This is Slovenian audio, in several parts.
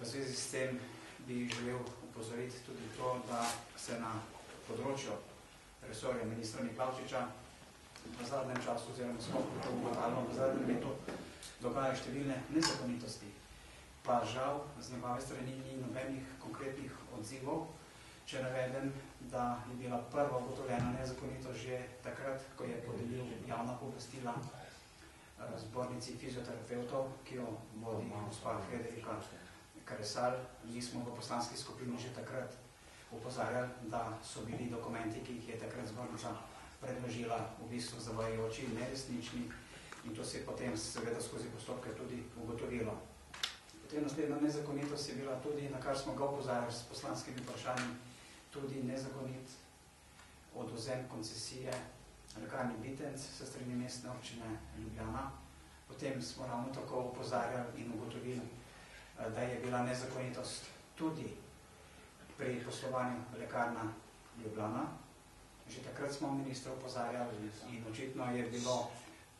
V zvezi s tem bi želel upozoriti tudi to, da se na področju resorja ministra Miklavčiča v zadnjem času, oziroma v zadnjem letu, dogajajo številne nezakonitosti. Pa žal z njegove strani ni nobenih konkretnih odzivov. Če navedem, da je bila prva ugotovljena nezakonitost že takrat, ko je podelil javna pooblastila zbornici fizioterapevtov, ki jo vodi gospa Frederika Karesal. Mi smo v poslanski skupini že takrat opozarjali, da so bili dokumenti, ki jih je takrat zbornica predložila, v bistvu zavajajoči, neresnični, in to se je potem seveda skozi postopke tudi ugotovilo. Potem naslednja nezakonitost je bila tudi, na kar smo ga opozarjali s poslanskimi vprašanji, tudi nezakonit odvzem koncesije lekarni Bitenc s strani Mestne občine Ljubljana. Potem smo ravno tako opozarjali in ugotovili, da je bila nezakonitost tudi pri poslovanju lekarna Ljubljana. Že takrat smo ministra opozarjali in očitno je bilo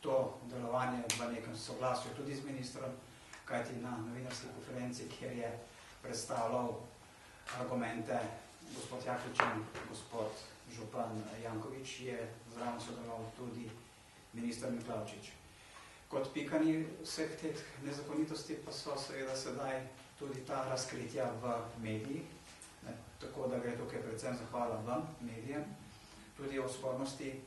to delovanje v nekem soglasju tudi z ministrom, kajti na novinarski konferenci, kjer je predstavljal argumente gospod Jakličan, gospod župan Jankovič, je zraven sodeloval tudi minister Miklavčič. Kot pikani vseh teh nezakonitosti pa so seveda sedaj tudi ta razkritja v medijih, tako da gre tukaj predvsem zahvala vam, medijem, tudi o spornosti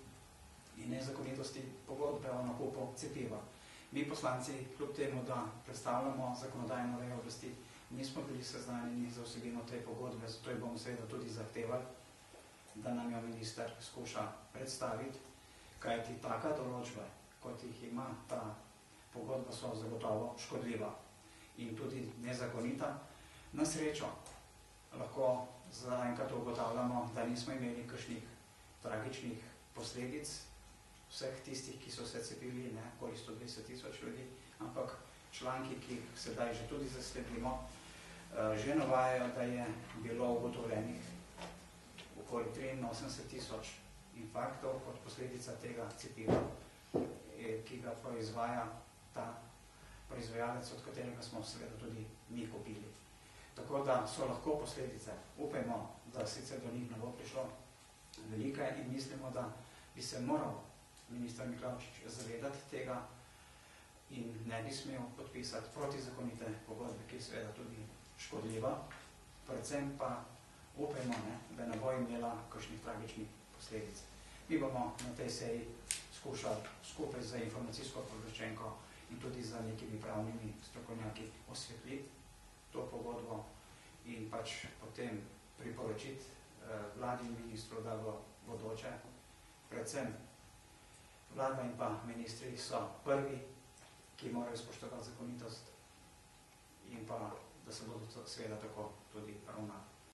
in nezakonitosti pogodbe o nakupu cepiva. Mi poslanci, kljub temu, da predstavljamo zakonodajno vejo oblasti, nismo bili seznanjeni za vsebino te pogodbe, zato jo bomo seveda tudi zahtevali, da nam jo minister skuša predstaviti, kajti taka določba, kot jih ima ta pogodba, so zagotovo škodljiva in tudi nezakonita. Na srečo lahko zaenkrat ugotavljamo, da nismo imeli kakšnih tragičnih posledic vseh tistih, ki so se cepili, okoli 120 000 ljudi, ampak članki, ki jih sedaj že tudi zasledimo, že navajajo, da je bilo ugotovljenih okoli 83 000 infarktov kot posledica tega cepiva, ki ga proizvaja ta proizvajalec, od katerega smo seveda tudi mi kupili. Tako da so lahko posledice, upajmo, da sicer do njih ne bo prišlo, velike, in mislimo, da bi se moral minister Miklavčič zavedati tega in ne bi smel podpisati protizakonite pogodbe, ki je seveda tudi škodljiva, predvsem pa upajmo, da ne bo imela kakšnih tragičnih posledic. Mi bomo na tej seji skušali skupaj z informacijsko pooblaščenko in tudi z nekimi pravnimi strokovnjaki osvetliti to pogodbo in pač potem priporočiti vladi in ministru, da v bodoče, predvsem vlada in pa ministri so prvi, ki morajo spoštovati zakonitost in pa, da se bodo seveda tako tudi ravnali.